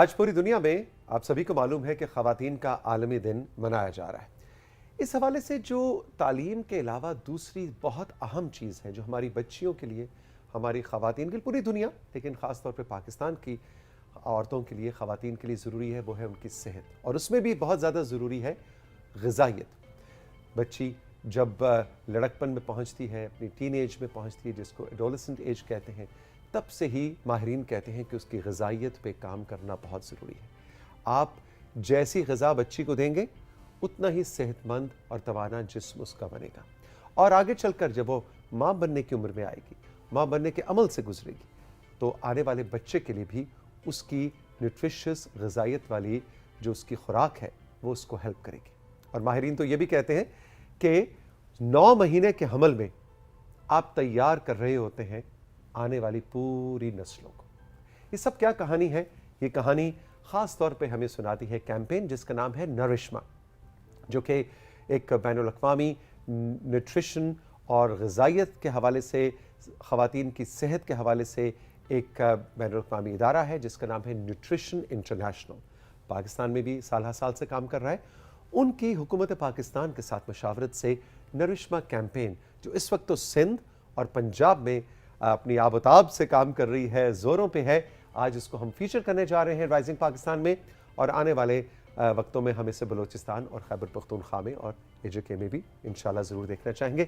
آج پوری دنیا میں آپ سبھی کو معلوم ہے کہ خواتین کا عالمی دن منایا جا رہا ہے۔ اس حوالے سے جو تعلیم کے علاوہ دوسری بہت اہم چیز ہے جو ہماری بچیوں کے لیے، ہماری خواتین کے لیے، پوری دنیا لیکن خاص طور پہ پاکستان کی عورتوں کے لیے، خواتین کے لیے ضروری ہے، وہ ہے ان کی صحت، اور اس میں بھی بہت زیادہ ضروری ہے غذائیت۔ بچی جب لڑکپن میں پہنچتی ہے، اپنی ٹین ایج میں پہنچتی ہے، جس کو ایڈولسنٹ ایج کہتے ہیں، تب سے ہی ماہرین کہتے ہیں کہ اس کی غذائیت پہ کام کرنا بہت ضروری ہے۔ آپ جیسی غذا بچی کو دیں گے اتنا ہی صحت مند اور توانا جسم اس کا بنے گا، اور آگے چل کر جب وہ ماں بننے کی عمر میں آئے گی، ماں بننے کے عمل سے گزرے گی، تو آنے والے بچے کے لیے بھی اس کی نیوٹریشس غذائیت والی جو اس کی خوراک ہے وہ اس کو ہیلپ کرے گی۔ اور ماہرین تو یہ بھی کہتے ہیں کہ 9 مہینے کے حمل میں آپ تیار کر رہے ہوتے ہیں آنے والی پوری نسلوں کو۔ یہ سب کیا کہانی ہے؟ یہ کہانی خاص طور پہ ہمیں سناتی ہے کیمپین جس کا نام ہے نرشما، جو کہ ایک بین الاقوامی نیوٹریشن اور غذائیت کے حوالے سے، خواتین کی صحت کے حوالے سے ایک بین الاقوامی ادارہ ہے جس کا نام ہے نیوٹریشن انٹرنیشنل۔ پاکستان میں بھی سالہ سال سے کام کر رہا ہے۔ ان کی حکومت پاکستان کے ساتھ مشاورت سے نرشما کیمپین، جو اس وقت تو سندھ اور پنجاب میں اپنی آب و تاب سے کام کر رہی ہے، زوروں پہ ہے، آج اس کو ہم فیچر کرنے جا رہے ہیں رائزنگ پاکستان میں، اور آنے والے وقتوں میں ہم اسے بلوچستان اور خیبر پختونخوا میں اور AJK میں بھی انشاءاللہ ضرور دیکھنا چاہیں گے۔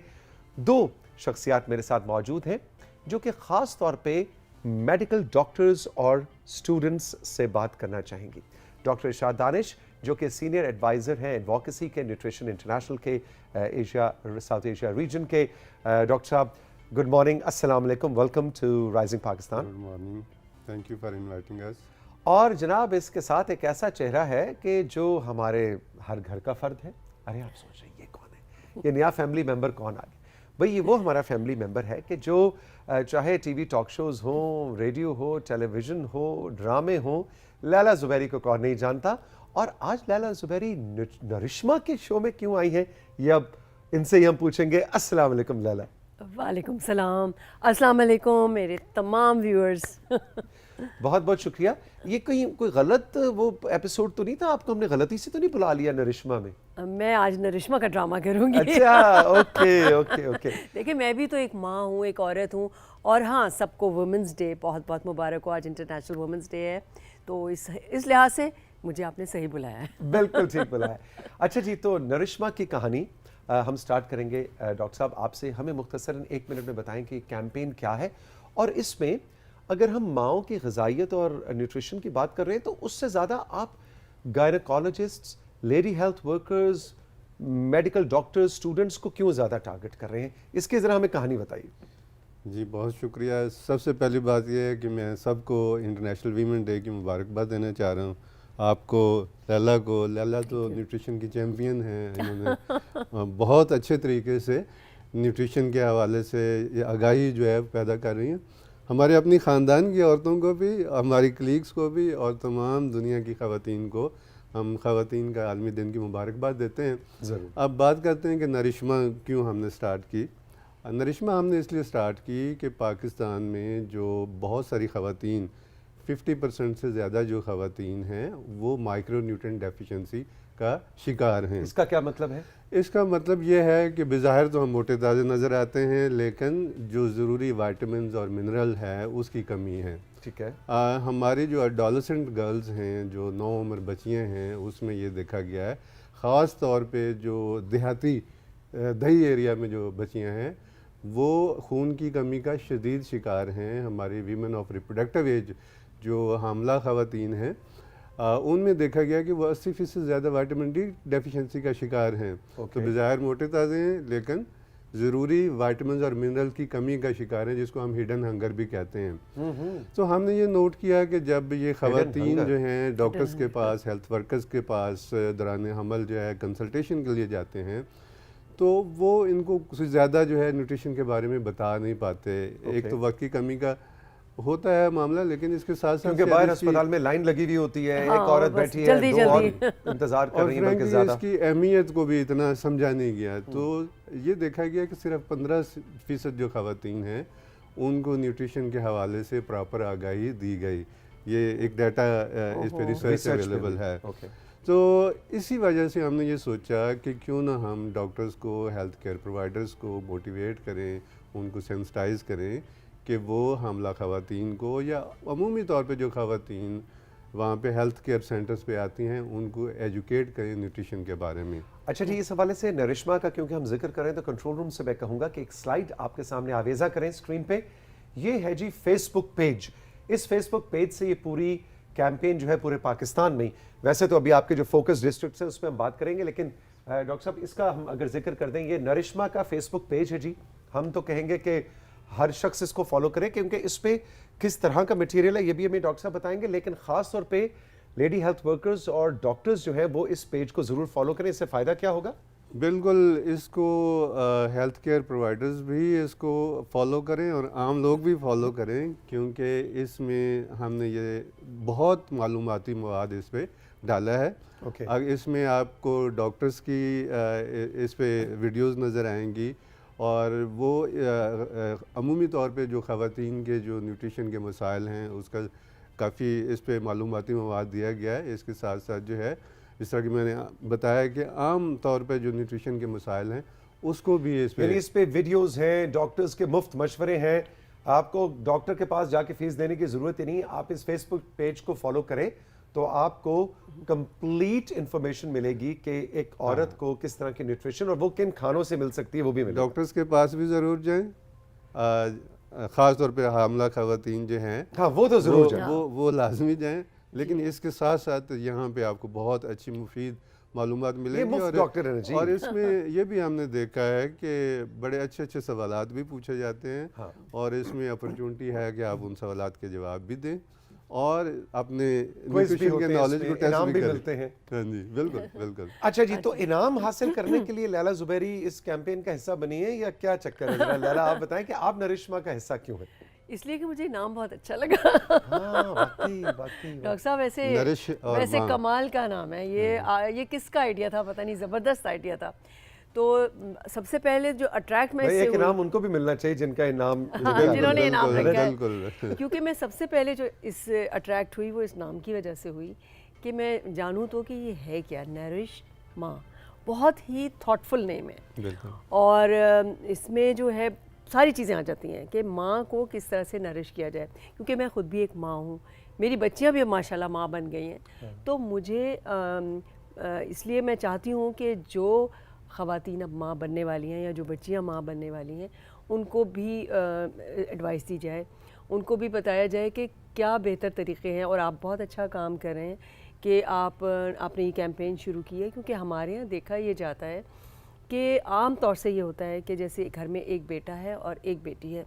2 شخصیات میرے ساتھ موجود ہیں جو کہ خاص طور پہ میڈیکل ڈاکٹرز اور اسٹوڈنٹس سے بات کرنا چاہیں گی۔ ڈاکٹر ارشاد دانش جو کہ سینئر ایڈوائزر ہیں ایڈووکیسی کے نیوٹریشن انٹرنیشنل کے ساؤتھ ایشیا ریجن کے۔ ڈاکٹر صاحب گڈ مارننگ، السلام علیکم، welcome to rising Pakistan. Good morning, thank you for inviting us. اور جناب اس کے ساتھ ایک ایسا چہرہ ہے کہ جو ہمارے ہر گھر کا فرد ہے۔ ارے آپ سوچ رہے ہیں یہ کون ہے، یہ نیا فیملی ممبر کون آ گیا؟ بھئی یہ وہ ہمارا فیملی ممبر ہے کہ جو چاہے ٹی وی ٹاک شوز ہوں، ریڈیو ہو، ٹیلی ویژن ہو، ڈرامے ہوں، لیلا زبیری کو کون نہیں جانتا۔ اور آج لیلا زبیری نرشما کے شو میں کیوں آئی ہیں، یہ اب ان سے ہی ہم پوچھیں گے۔ السلام علیکم لیلا۔ وعلیکم السلام، السلام علیکم میرے تمام ویورز۔ بہت بہت شکریہ۔ یہ کوئی غلط وہ ایپیسوڈ تو نہیں تھا؟ آپ کو ہم نے غلطی سے تو نہیں بلا لیا نرشما میں؟ میں آج نرشما کا ڈرامہ کروں گی۔ اچھا، اوکے اوکے اوکے۔ دیکھیں میں بھی تو ایک ماں ہوں، ایک عورت ہوں، اور ہاں سب کو وومنس ڈے بہت بہت مبارک ہو۔ آج انٹرنیشنل وومنس ڈے ہے، تو اس لحاظ سے مجھے آپ نے صحیح بلایا ہے۔ بالکل ٹھیک بلایا۔ اچھا جی، تو نرشما کی کہانی ہم سٹارٹ کریں گے۔ ڈاکٹر صاحب آپ سے ہمیں مختصراً 1 منٹ میں بتائیں کہ کیمپین کیا ہے، اور اس میں اگر ہم ماؤں کی غذائیت اور نیوٹریشن کی بات کر رہے ہیں تو اس سے زیادہ آپ gynaecologists, lady health workers, medical doctors, students کو کیوں زیادہ ٹارگٹ کر رہے ہیں؟ اس کی ذرا ہمیں کہانی بتائیے۔ جی بہت شکریہ۔ سب سے پہلی بات یہ ہے کہ میں سب کو انٹرنیشنل ویمن ڈے کی مبارکباد دینا چاہ رہا ہوں۔ آپ کو، لیلا تو نیوٹریشن کی چیمپئن ہیں، انہوں نے بہت اچھے طریقے سے نیوٹریشن کے حوالے سے یہ آگاہی جو ہے پیدا کر رہی ہیں۔ ہمارے اپنی خاندان کی عورتوں کو بھی، ہماری کلیگس کو بھی، اور تمام دنیا کی خواتین کو ہم خواتین کا عالمی دن کی مبارکباد دیتے ہیں۔ ضرور۔ اب بات کرتے ہیں کہ نرشما کیوں ہم نے سٹارٹ کی۔ نرشما ہم نے اس لیے سٹارٹ کی کہ پاکستان میں جو بہت ساری خواتین، 50% سے زیادہ جو خواتین ہیں وہ مائکرو نیوٹرینٹ ڈیفیشنسی کا شکار ہیں۔ اس کا کیا مطلب ہے؟ اس کا مطلب یہ ہے کہ بظاہر تو ہم موٹے تازے نظر آتے ہیں، لیکن جو ضروری وائٹامنز اور منرل ہے اس کی کمی ہے۔ ٹھیک ہے۔ ہماری جو ایڈولسنٹ گرلز ہیں، جو نو عمر بچیاں ہیں، اس میں یہ دیکھا گیا ہے، خاص طور پہ جو دیہی ایریا میں جو بچیاں ہیں وہ خون کی کمی کا شدید شکار ہیں۔ ہماری ویمن آف ریپروڈکٹیو ایج جو حاملہ خواتین ہیں، ان میں دیکھا گیا کہ وہ 80% سے زیادہ وائٹامن ڈی ڈیفیشنسی کا شکار ہیں۔ تو بظاہر موٹے تازے ہیں لیکن ضروری وائٹامنز اور منرل کی کمی کا شکار ہیں، جس کو ہم ہڈن ہنگر بھی کہتے ہیں۔ تو ہم نے یہ نوٹ کیا کہ جب یہ خواتین جو ہیں ڈاکٹرز کے پاس، ہیلتھ ورکرز کے پاس دوران حمل جو ہے کنسلٹیشن کے لیے جاتے ہیں، تو وہ ان کو کچھ زیادہ جو ہے نیوٹریشن کے بارے میں بتا نہیں پاتے۔ ایک تو وقت کی کمی کا ہوتا ہے معاملہ، لیکن اس کے ساتھ ساتھ کیونکہ باہر ہسپتال میں لائن لگی ہوئی ہوتی ہے، ایک عورت بیٹھی ہے، 2 اور انتظار کر رہی ہیں، بلکہ زیادہ۔ اس کی اہمیت کو بھی اتنا سمجھا نہیں گیا۔ تو یہ دیکھا گیا کہ صرف 15% جو خواتین ہیں ان کو نیوٹریشن کے حوالے سے پراپر آگاہی دی گئی۔ یہ ایک ڈیٹا اس پہ ریسرچ اویلیبل ہے. تو اسی وجہ سے ہم نے یہ سوچا کہ کیوں نہ ہم ڈاکٹرز کو، ہیلتھ کیئر پرووائڈرز کو موٹیویٹ کریں، ان کو سینسٹائز کریں کہ وہ حاملہ خواتین کو یا عمومی طور پہ جو خواتین وہاں پہ ہیلتھ کیئر سینٹرز پہ آتی ہیں ان کو ایجوکیٹ کریں نیوٹریشن کے بارے میں. اچھا جی، اس حوالے سے نرشما کا کیونکہ ہم ذکر کریں تو کنٹرول روم سے میں کہوں گا کہ ایک سلائیڈ آپ کے سامنے آویزہ کریں اسکرین پہ. یہ ہے جی فیس بک پیج. اس فیس بک پیج سے یہ پوری کیمپین جو ہے پورے پاکستان میں، ویسے تو ابھی آپ کے جو فوکس ڈسٹرکٹس ہیں اس پہ ہم بات کریں گے، لیکن ڈاکٹر صاحب اس کا ہم اگر ذکر کر دیں، یہ نرشما کا فیس بک پیج ہے جی. ہم تو کہیں گے کہ ہر شخص اس کو فالو کرے کیونکہ اس پہ کس طرح کا مٹیریل ہے یہ بھی ہمیں ڈاکٹر صاحب بتائیں گے، لیکن خاص طور پہ لیڈی ہیلتھ ورکرز اور ڈاکٹرز جو ہیں وہ اس پیج کو ضرور فالو کریں. اس سے فائدہ کیا ہوگا؟ بالکل، اس کو ہیلتھ کیئر پرووائڈرز بھی اس کو فالو کریں اور عام لوگ بھی فالو کریں، کیونکہ اس میں ہم نے یہ بہت معلوماتی مواد اس پہ ڈالا ہے. اس میں آپ کو ڈاکٹرز کی اس پہ ویڈیوز نظر آئیں گی، اور وہ عمومی طور پہ جو خواتین کے جو نیوٹریشن کے مسائل ہیں اس کا کافی اس پہ معلوماتی مواد دیا گیا ہے. اس کے ساتھ ساتھ جو ہے جس طرح کہ میں نے بتایا کہ عام طور پہ جو نیوٹریشن کے مسائل ہیں اس کو بھی اس پہ، یعنی اس پہ ویڈیوز ہیں، ڈاکٹرز کے مفت مشورے ہیں. آپ کو ڈاکٹر کے پاس جا کے فیس دینے کی ضرورت ہی نہیں. آپ اس فیس بک پیج کو فالو کریں تو آپ کو کمپلیٹ انفارمیشن ملے گی کہ ایک عورت کو کس طرح کی نیوٹریشن اور وہ کن کھانوں سے مل سکتی ہے وہ بھی ملے گی. ڈاکٹرز کے پاس بھی ضرور جائیں، خاص طور پہ حاملہ خواتین جو ہیں ہاں وہ تو ضرور جائیں، وہ لازمی جائیں. لیکن اس کے ساتھ ساتھ یہاں پہ آپ کو بہت اچھی مفید معلومات ملیں گی. اور اس میں یہ بھی ہم نے دیکھا ہے کہ بڑے اچھے سوالات بھی پوچھے جاتے ہیں، اور اس میں اپرچونٹی ہے کہ آپ ان سوالات کے جواب بھی دیں اور اپنے نیوٹریشن کے نالج کو ٹیسٹ بھی کرتے ہیں. ہاں جی بالکل. اچھا جی، تو انعام حاصل کرنے کے لیے لیلا زبیری اس کیمپین کا حصہ بنی ہے یا کیا چکر ہے؟ ذرا لیلا آپ بتائیں کہ آپ نرشما کا حصہ کیوں ہے؟ اس لیے کہ مجھے نام بہت اچھا لگا. ڈاکٹر صاحب ویسے کمال کا نام ہے. یہ کس کا آئیڈیا تھا پتہ نہیں، زبردست آئیڈیا تھا. تو سب سے پہلے جو اٹریکٹ میں ایک انعام ان کو بھی ملنا چاہیے جن کا انعام جنہوں نے انعام رکھا ہے، کیونکہ میں سب سے پہلے جو اس اٹریکٹ ہوئی وہ اس نام کی وجہ سے ہوئی کہ میں جانوں تو کہ یہ ہے کیا. نرش ماں بہت ہی تھاٹفل نیم ہے، اور اس میں جو ہے ساری چیزیں آ جاتی ہیں کہ ماں کو کس طرح سے نرش کیا جائے. کیونکہ میں خود بھی ایک ماں ہوں، میری بچیاں بھی ماشاءاللہ ماں بن گئی ہیں. تو مجھے اس لیے میں چاہتی ہوں کہ جو خواتین اب ماں بننے والی ہیں یا جو بچیاں ماں بننے والی ہیں ان کو بھی ایڈوائس دی جائے، ان کو بھی بتایا جائے کہ کیا بہتر طریقے ہیں. اور آپ بہت اچھا کام کر رہے ہیں کہ آپ نے یہ کیمپین شروع کی ہے، کیونکہ ہمارے یہاں دیکھا یہ جاتا ہے کہ عام طور سے یہ ہوتا ہے کہ جیسے گھر میں ایک بیٹا ہے اور ایک بیٹی ہے.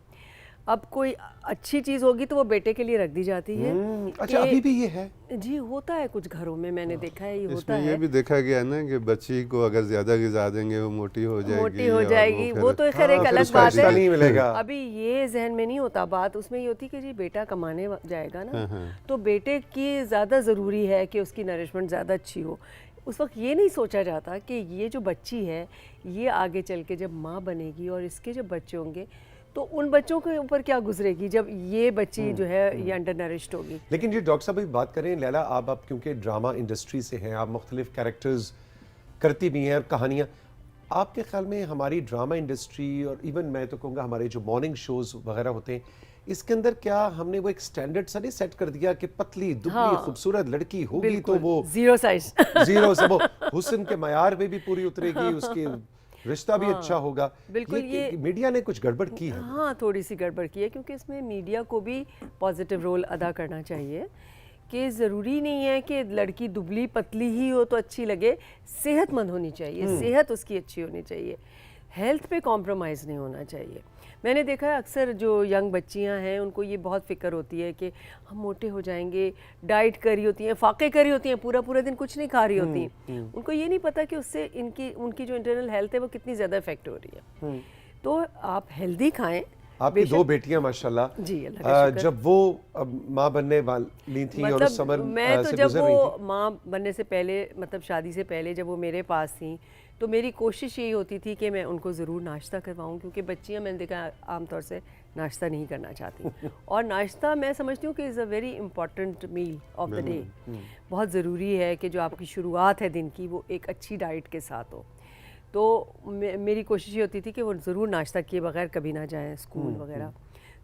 اب کوئی اچھی چیز ہوگی تو وہ بیٹے کے لیے رکھ دی جاتی ہے. اچھا ابھی بھی یہ ہے؟ جی ہوتا ہے کچھ گھروں میں، میں نے دیکھا ہے یہ ہوتا ہے. اس میں یہ بھی دیکھا گیا نا کہ بچی کو اگر زیادہ غذا دیں گے وہ موٹی ہو جائے گی. وہ تو خیر ایک الگ بات ہے. ابھی یہ ذہن میں نہیں ہوتا بات، اس میں یہ ہوتی کہ جی بیٹا کمانے جائے گا نا، تو بیٹے کی زیادہ ضروری ہے کہ اس کی نرشمنٹ زیادہ اچھی ہو. اس وقت یہ نہیں سوچا جاتا کہ یہ جو بچی ہے یہ آگے چل کے جب ماں بنے گی اور اس کے جب بچے ہوں گے تو ان بچوں کے اوپر کیا گزرے گی جب یہ بچی جو ہے یہ انڈر نرشڈ ہوگی. لیکن یہ ڈاکٹر صاحب بات کریں لیلا، آپ کیونکہ ڈرامہ انڈسٹری سے ہیں، آپ مختلف کیریکٹرز کرتی بھی ہیں اور کہانیاں، آپ کے خیال میں ہماری ڈرامہ انڈسٹری اور ایون میں تو کہوں گا ہمارے جو مارننگ شوز وغیرہ ہوتے ہیں اس کے اندر کیا ہم نے وہ ایک سٹینڈرڈ سا نہیں سیٹ کر دیا کہ پتلی دبلی خوبصورت لڑکی ہوگی تو وہ زیرو سائز زیرو سے وہ حسن کے معیار پہ بھی پوری اترے گی، اس کی رشتہ بھی اچھا ہوگا؟ بالکل. یہ میڈیا نے کچھ گڑبڑ کی ہے. ہاں تھوڑی سی گڑبڑ کی ہے، کیونکہ اس میں میڈیا کو بھی پازیٹیو رول ادا کرنا چاہیے کہ ضروری نہیں ہے کہ لڑکی دبلی پتلی ہی ہو تو اچھی لگے. صحت مند ہونی چاہیے، صحت اس کی اچھی ہونی چاہیے، ہیلتھ پہ کمپرومائز نہیں ہونا چاہیے. میں نے دیکھا ہے اکثر جو ینگ بچیاں ہیں ان کو یہ بہت فکر ہوتی ہے کہ ہم موٹے ہو جائیں گے، ڈائٹ کری ہوتی ہیں، فاقے کری ہوتی ہیں، پورا دن کچھ نہیں کھا رہی ہوتی ہیں. ان کو یہ نہیں پتہ کہ اس سے ان کی جو انٹرنل ہیلتھ ہے وہ کتنی زیادہ افیکٹ ہو رہی ہے. تو آپ ہیلدی کھائیں آپ کی 2 بیٹیاں ماشاءاللہ جی اللہ کا شکر. جب وہ ماں بننے والی تھیں اور اس سمر میں تو سے جب گزر رہی وہ تھیں، ماں بننے سے پہلے مطلب شادی سے پہلے جب وہ میرے پاس تھیں تو میری کوشش یہی ہوتی تھی کہ میں ان کو ضرور ناشتہ کرواؤں، کیونکہ بچیاں میں نے دیکھا عام طور سے ناشتہ نہیں کرنا چاہتی اور ناشتہ میں سمجھتی ہوں کہ is a very important meal of the day. بہت ضروری ہے کہ جو آپ کی شروعات ہے دن کی وہ ایک اچھی ڈائٹ کے ساتھ ہو. تو میری کوشش یہ ہوتی تھی کہ وہ ضرور ناشتہ کیے بغیر کبھی نہ جائیں اسکول وغیرہ.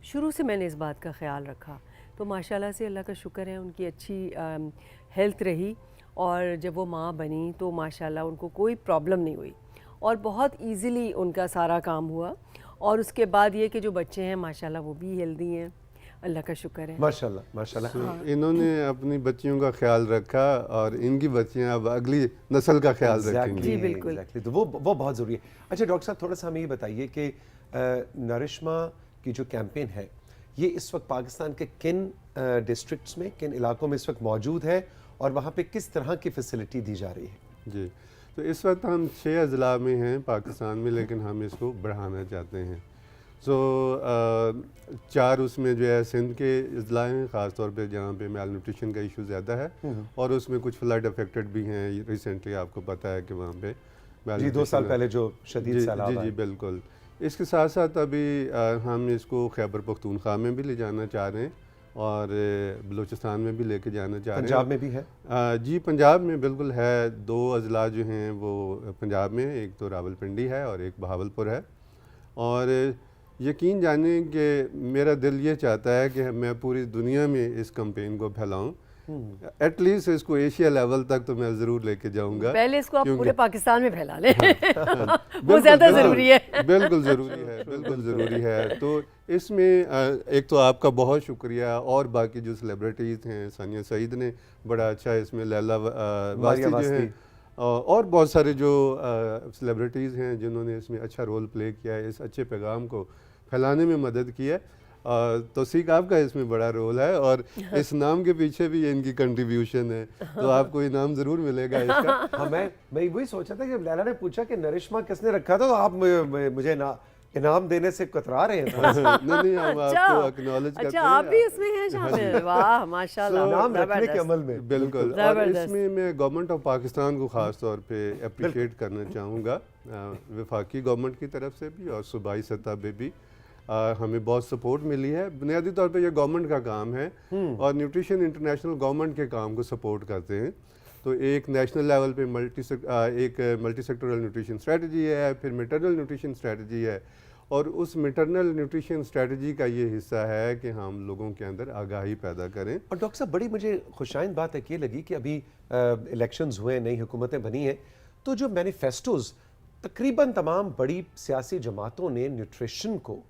شروع سے میں نے اس بات کا خیال رکھا تو ماشاءاللہ سے اللہ کا شکر ہے ان کی اچھی ہیلتھ رہی اور جب وہ ماں بنی تو ماشاءاللہ ان کو کوئی پرابلم نہیں ہوئی اور بہت ایزیلی ان کا سارا کام ہوا. اور اس کے بعد یہ کہ جو بچے ہیں ماشاءاللہ وہ بھی ہیلدی ہیں، اللہ کا شکر ہے. ماشاءاللہ ماشاءاللہ. انہوں نے اپنی بچیوں کا خیال رکھا اور ان کی بچیاں اب اگلی نسل کا خیال رکھیں گی. جی بالکل. تو وہ بہت ضروری ہے. اچھا ڈاکٹر صاحب تھوڑا سا ہمیں یہ بتائیے کہ نرشما کی جو کیمپین ہے یہ اس وقت پاکستان کے کن ڈسٹرکٹس میں، کن علاقوں میں اس وقت موجود ہے اور وہاں پہ کس طرح کی فیسلٹی دی جا رہی ہے؟ جی تو اس وقت ہم 6 اضلاع میں ہیں پاکستان میں، لیکن ہم اس کو بڑھانا چاہتے ہیں. سو 4 اس میں جو ہے سندھ کے اضلاع ہیں، خاص طور پہ جہاں پہ میل نیوٹریشن کا ایشو زیادہ ہے اور اس میں کچھ فلڈ افیکٹڈ بھی ہیں. ریسنٹلی آپ کو پتہ ہے کہ وہاں پہ جی 2 سال پہلے جو شدید سیلاب آئے. جی بالکل. اس کے ساتھ ساتھ ابھی ہم اس کو خیبر پختونخوا میں بھی لے جانا چاہ رہے ہیں اور بلوچستان میں بھی لے کے جانا چاہ رہے ہیں. پنجاب میں بھی ہے؟ جی پنجاب میں بالکل ہے. 2 اضلاع جو ہیں وہ پنجاب میں، ایک تو راولپنڈی ہے اور ایک بہاولپور ہے. اور یقین جانیں کہ میرا دل یہ چاہتا ہے کہ میں پوری دنیا میں اس کمپین کو پھیلاؤں. ایٹ لیسٹ اس کو ایشیا لیول تک تو میں ضرور لے کے جاؤں گا. پہلے اس کو آپ پورے پاکستان میں پھیلا لیں، وہ زیادہ ضروری ہے. بالکل ضروری ہے، بالکل ضروری ہے. تو اس میں ایک تو آپ کا بہت شکریہ اور باقی جو سیلیبریٹیز ہیں، ثانیہ سعید نے بڑا اچھا اس میں، لیلا واسطی جو ہیں اور بہت سارے جو سیلیبریٹیز ہیں جنہوں نے اس میں اچھا رول پلے کیا ہے، اس اچھے پیغام کو پھیلانے میں مدد کی ہے. توثیق آپ کا اس میں بڑا رول ہے اور اس نام کے پیچھے بھی ان کی کنٹریبیوشن ہے، تو آپ کو انعام ضرور ملے گا اس کا. ہاں میں وہی سوچا تھا کہ لیلا نے پوچھا کہ نرشما کس نے رکھا تھا تو آپ مجھے انعام دینے سے کترا رہے ہیں. نہیں ہم آپ کو اکنالج کرتے ہیں. اچھا آپ بھی اس میں ہیں شامل. واہ ماشاءاللہ. انعام رکھنے کے عمل میں بالکل. اور اس میں گورنمنٹ آف پاکستان کو خاص طور پہ اپریشیٹ کرنا چاہوں گا، وفاقی گورنمنٹ کی طرف سے بھی اور صوبائی سطح پہ بھی ہمیں بہت سپورٹ ملی ہے. بنیادی طور پہ یہ گورنمنٹ کا کام ہے اور نیوٹریشن انٹرنیشنل گورنمنٹ کے کام کو سپورٹ کرتے ہیں. تو ایک نیشنل لیول پہ ایک ملٹی سیکٹورل نیوٹریشن اسٹریٹجی ہے، پھر میٹرنل نیوٹریشن اسٹریٹجی ہے اور اس میٹرنل نیوٹریشن اسٹریٹجی کا یہ حصہ ہے کہ ہم لوگوں کے اندر آگاہی پیدا کریں. اور ڈاکٹر صاحب بڑی مجھے خوشائند بات ہے کہ یہ لگی کہ ابھی الیکشنز ہوئے، نئی حکومتیں بنی ہیں تو جو مینیفیسٹوز تقریباً تمام بڑی سیاسی جماعتوں نے نیوٹریشن کو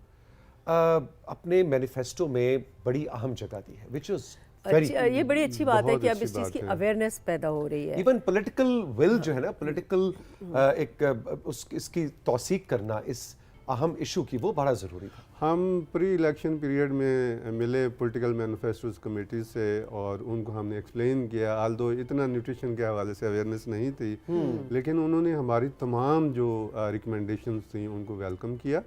اپنے مینیفیسٹو میں بڑی اہم جگہ دی ہے، which is یہ بڑی اچھی بات ہے کہ اب اس چیز کی اویئرنیس پیدا ہو رہی ہے. ایون پولیٹیکل ول جو ہے نا، پولیٹیکل ایک اس کی توثیق کرنا اس اہم ایشو کی، وہ بڑا ضروری تھا. ہم پری الیکشن پیریڈ میں ملے پولیٹیکل مینیفیسٹوز کمیٹی سے اور ان کو ہم نے ایکسپلین کیا، آلدو اتنا نیوٹریشن کے حوالے سے اویئرنیس نہیں تھی، لیکن انہوں نے ہماری تمام جو ریکمنڈیشنز تھیں ان کو ویلکم کیا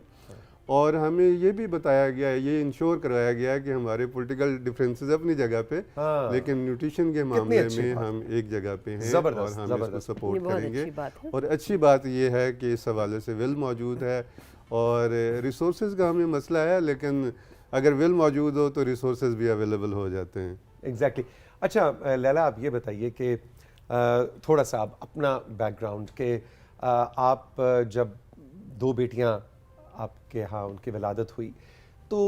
اور ہمیں یہ بھی بتایا گیا، یہ انشور کروایا گیا کہ ہمارے پولیٹیکل ڈفرینسز اپنی جگہ پہ، لیکن نیوٹریشن کے معاملے میں ہم ایک جگہ پہ ہیں اور ہم اس کو سپورٹ کریں گے. اور اچھی بات یہ ہے کہ اس حوالے سے ول موجود ہے اور ریسورسز کا ہمیں مسئلہ ہے، لیکن اگر ول موجود ہو تو ریسورسز بھی اویلیبل ہو جاتے ہیں. ایگزیکٹلی. اچھا لیلا آپ یہ بتائیے کہ تھوڑا سا اپنا بیک گراؤنڈ کہ آپ جب 2 بیٹیاں آپ کے ہاں ان کی ولادت ہوئی تو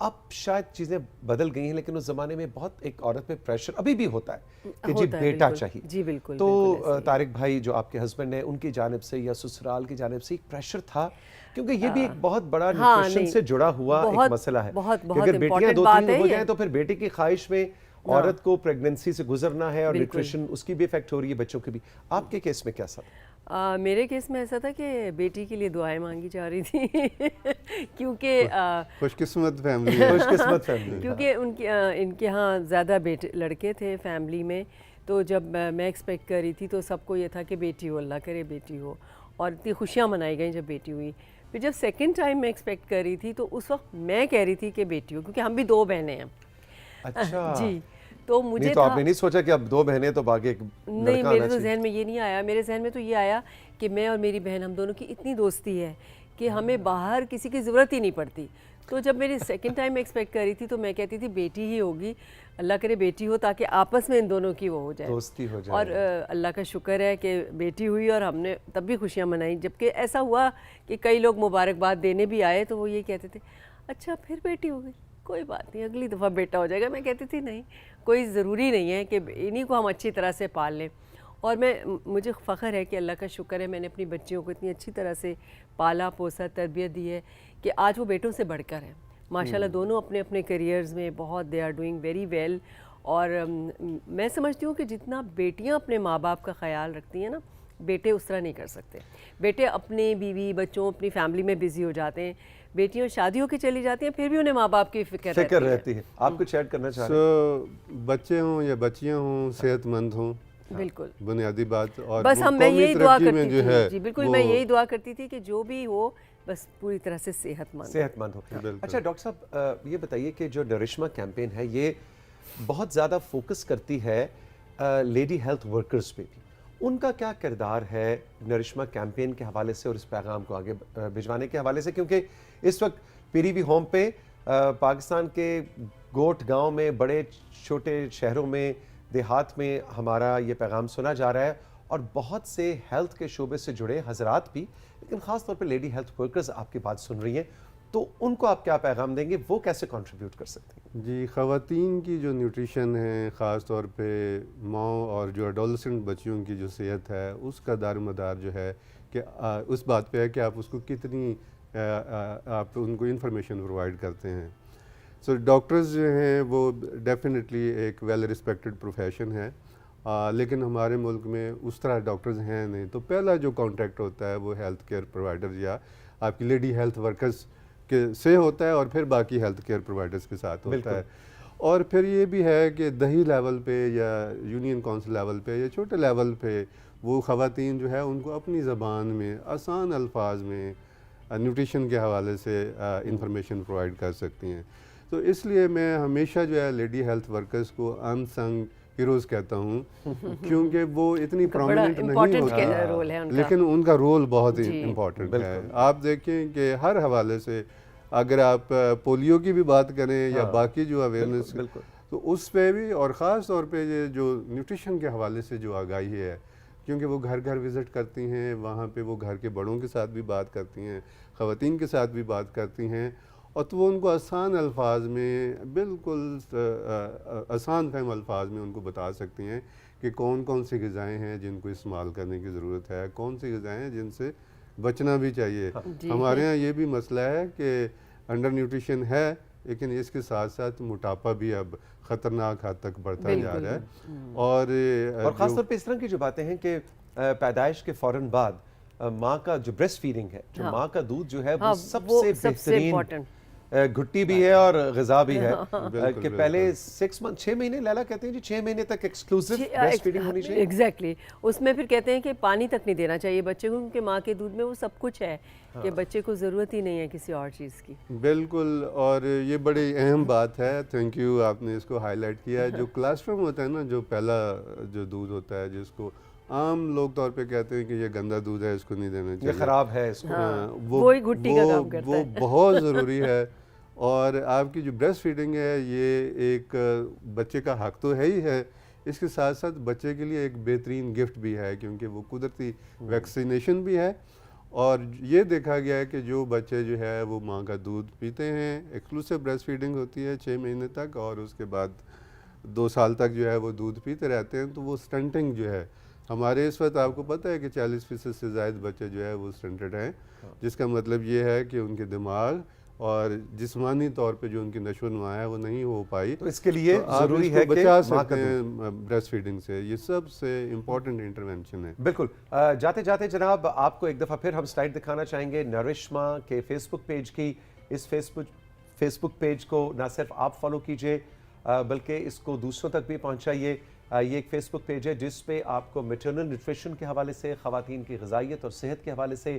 اب شاید چیزیں بدل گئی ہیں، لیکن اس زمانے میں بہت ایک عورت پہ پریشر ابھی بھی ہوتا ہے کہ جی بیٹا چاہیے. جی بالکل. تو طارق بھائی جو آپ کے ہسبینڈ ہیں ان کی جانب سے یا سسرال کی جانب سے ایک پریشر تھا، کیونکہ یہ بھی ایک بہت بڑا نیوٹریشن سے جڑا ہوا ایک مسئلہ ہے کہ اگر بیٹیاں 2-3 ہو جائیں تو پھر بیٹے کی خواہش میں عورت کو پریگننسی سے گزرنا ہے اور نیوٹریشن اس کی بھی افیکٹ ہو رہی ہے، بچوں کی بھی. آپ کے کیس میں کیا تھا؟ میرے کیس میں ایسا تھا کہ بیٹی کے لیے دعائیں مانگی جا رہی تھیں کیونکہ خوش قسمت فیملی ہے. خوش قسمت فیملی کیونکہ ان کے ہاں زیادہ لڑکے تھے فیملی میں، تو جب میں ایکسپیکٹ کر رہی تھی تو سب کو یہ تھا کہ بیٹی ہو، اللہ کرے بیٹی ہو، اور اتنی خوشیاں منائی گئیں جب بیٹی ہوئی. پھر جب سیکنڈ ٹائم میں ایکسپیکٹ کر رہی تھی تو اس وقت میں کہہ رہی تھی کہ بیٹی ہو، کیونکہ ہم بھی 2 بہنیں ہیں. اچھا جی تو مجھے نہیں تو آپ نے نہیں سوچا کہ اب 2 بہنیں تو باقی ایک نہیں، لڑکا میرے آنا تو چاہیے؟ ذہن میں یہ نہیں آیا. میرے ذہن میں تو یہ آیا کہ میں اور میری بہن ہم دونوں کی اتنی دوستی ہے کہ ہمیں باہر کسی کی ضرورت ہی نہیں پڑتی. تو جب میری سیکنڈ ٹائم ایکسپیکٹ کر رہی تھی تو میں کہتی تھی بیٹی ہی ہوگی، اللہ کرے بیٹی ہو تاکہ آپس میں ان دونوں کی وہ ہو جائے، دوستی ہو جائے. اور اللہ کا شکر ہے کہ بیٹی ہوئی اور ہم نے تب بھی خوشیاں منائیں. جبکہ ایسا ہوا کہ کئی لوگ مبارکباد دینے بھی آئے تو وہ یہ کہتے تھے اچھا پھر بیٹی ہو گئی، کوئی بات نہیں اگلی دفعہ بیٹا ہو جائے گا. میں کہتی تھی نہیں، کوئی ضروری نہیں ہے کہ انہی کو ہم اچھی طرح سے پال لیں. اور مجھے فخر ہے کہ اللہ کا شکر ہے میں نے اپنی بچیوں کو اتنی اچھی طرح سے پالا پوسا تربیت دی ہے کہ آج وہ بیٹوں سے بڑھ کر ہیں ماشاءاللہ. دونوں اپنے اپنے کیریئرز میں بہت they are doing very well. اور میں سمجھتی ہوں کہ جتنا بیٹیاں اپنے ماں باپ کا خیال رکھتی ہیں نا، بیٹے اس طرح نہیں کر سکتے. بیٹے اپنے بیوی بچوں اپنی فیملی میں بزی ہو جاتے ہیں، بیٹیاں شادیوں کی چلی جاتی ہیں پھر بھی انہیں ماں باپ کی فکر رہتی ہے. آپ کچھ ایڈ کرنا چاہ رہے ہیں؟ سو بچے ہوں یا بچیاں ہوں صحت مند ہوں، بالکل بنیادی بات. اور بس میں قومی یہی دعا ترقی میں کرتی جو ہے تھی. جی بالکل میں یہی دعا کرتی تھی کہ جو بھی ہو بس پوری طرح سے صحت مند ہو. اچھا ڈاکٹر صاحب یہ بتائیے کہ جو نرشما کیمپین ہے یہ بہت زیادہ فوکس کرتی ہے لیڈی ہیلتھ ورکرز پہ بھی. ان کا کیا کردار ہے نرشما کیمپین کے حوالے سے اور اس پیغام کو آگے بھجوانے کے حوالے سے؟ کیونکہ اس وقت پی ڈی وی ہوم پہ پاکستان کے گوٹ گاؤں میں، بڑے چھوٹے شہروں میں، دیہات میں ہمارا یہ پیغام سنا جا رہا ہے، اور بہت سے ہیلتھ کے شعبے سے جڑے حضرات بھی، لیکن خاص طور پہ لیڈی ہیلتھ ورکرز آپ کی بات سن رہی ہیں، تو ان کو آپ کیا پیغام دیں گے؟ وہ کیسے کنٹریبیوٹ کر سکتے ہیں؟ جی خواتین کی جو نیوٹریشن ہے، خاص طور پہ ماں اور جو ایڈولسنٹ بچیوں کی جو صحت ہے، اس کا دار مدار جو ہے کہ اس بات پہ ہے کہ آپ اس کو کتنی آپ ان کو انفارمیشن پرووائڈ کرتے ہیں. سو ڈاکٹرز جو ہیں وہ ڈیفینیٹلی ایک ویل رسپیکٹڈ پروفیشن ہے، لیکن ہمارے ملک میں اس طرح ڈاکٹرز ہیں نہیں. تو پہلا جو کانٹیکٹ ہوتا ہے وہ ہیلتھ کیئر پرووائڈرز یا آپ کی لیڈی ہیلتھ ورکرز کے سے ہوتا ہے، اور پھر باقی ہیلتھ کیئر پرووائڈرز کے ساتھ ہوتا ہے. اور پھر یہ بھی ہے کہ دیہی لیول پہ یا یونین کونسل لیول پہ یا چھوٹے لیول پہ وہ خواتین جو ہے ان کو اپنی زبان میں آسان الفاظ میں نیوٹریشن کے حوالے سے انفارمیشن پرووائڈ کر سکتی ہیں. تو اس لیے میں ہمیشہ جو ہے لیڈی ہیلتھ ورکرز کو ان سنگ ہیروز کہتا ہوں، کیونکہ وہ اتنی پرومیننٹ نہیں ہوتی لیکن ان کا رول بہت ہی امپورٹنٹ ہے. آپ دیکھیں کہ ہر حوالے سے اگر آپ پولیو کی بھی بات کریں یا باقی جو اویئرنیس، تو اس پہ بھی، اور خاص طور پہ یہ جو نیوٹریشن کے حوالے سے جو آگاہی ہے، کیونکہ وہ گھر گھر وزٹ کرتی ہیں، وہاں پہ وہ گھر کے بڑوں کے ساتھ بھی بات کرتی ہیں، خواتین کے ساتھ بھی بات کرتی ہیں، اور تو وہ ان کو آسان الفاظ میں، بالکل آسان فہم الفاظ میں ان کو بتا سکتی ہیں کہ کون کون سی غذائیں ہیں جن کو استعمال کرنے کی ضرورت ہے، کون سی غذائیں ہیں جن سے بچنا بھی چاہیے. ہمارے ہاں یہ بھی مسئلہ ہے کہ انڈر نیوٹریشن ہے، لیکن اس کے ساتھ ساتھ موٹاپا بھی اب خطرناک حد تک بڑھتا جا رہا ہے. اور خاص طور پہ اس طرح کی جو باتیں ہیں کہ پیدائش کے فوراً بعد ماں کا جو بریسٹ فیڈنگ ہے، جو ماں کا دودھ جو ہے وہ سب سے بہترین گھٹی بھی ہے اور غذا بھی ہے، کہ پہلے 6 مہینے لیلا کہتے ہیں جی 6 مہینے تک ایکسکلوسیو بریسٹ فیڈنگ ہونی چاہیے. ایگزیکٹلی. اس میں پھر کہتے ہیں کہ پانی تک نہیں دینا چاہیے بچے کو، کیونکہ ماں کے دودھ میں وہ سب کچھ ہے کہ بچے کو ضرورت ہی نہیں ہے کسی اور چیز کی. بالکل. اور یہ بڑی اہم بات ہے، تھینک یو آپ نے اس کو ہائی لائٹ کیا. جو کلاسٹرم ہوتا ہے نا، جو پہلا جو دودھ ہوتا ہے جس کو عام لوگ طور پہ کہتے ہیں کہ یہ گندا دودھ ہے، اس کو نہیں دینا چاہیے، یہ خراب ہے، اس کو وہی گھٹی کا کام کرتا ہے، وہ بہت ضروری ہے. اور آپ کی جو بریسٹ فیڈنگ ہے یہ ایک بچے کا حق تو ہے ہی ہے، اس کے ساتھ ساتھ بچے کے لیے ایک بہترین گفٹ بھی ہے، کیونکہ وہ قدرتی ویکسینیشن بھی ہے. اور یہ دیکھا گیا ہے کہ جو بچے جو ہے وہ ماں کا دودھ پیتے ہیں، ایکسکلوسیو بریسٹ فیڈنگ ہوتی ہے 6 مہینے تک، اور اس کے بعد 2 سال تک جو ہے وہ دودھ پیتے رہتے ہیں، تو وہ سٹنٹنگ جو ہے ہمارے اس وقت آپ کو پتہ ہے کہ 40% سے زائد بچے جو ہے وہ سٹنٹڈ ہیں، جس کا مطلب یہ ہے کہ ان کے دماغ اور جسمانی طور پہ جو ان کی نشو و نما ہے وہ نہیں ہو پائی. تو اس کے لیے ضروری ہے کہ بچا سکتے ہیں بریسٹ فیڈنگ سے. یہ سب سے امپورٹنٹ انٹرونشن ہے. بالکل. جاتے جاتے جناب آپ کو ایک دفعہ پھر ہم سلائڈ دکھانا چاہیں گے نرشما کے فیس بک پیج کی. اس فیس بک پیج کو نہ صرف آپ فالو کیجئے بلکہ اس کو دوسروں تک بھی پہنچائیے. یہ ایک فیس بک پیج ہے جس پہ آپ کو میٹرنل نیوٹریشن کے حوالے سے، خواتین کی غذائیت اور صحت کے حوالے سے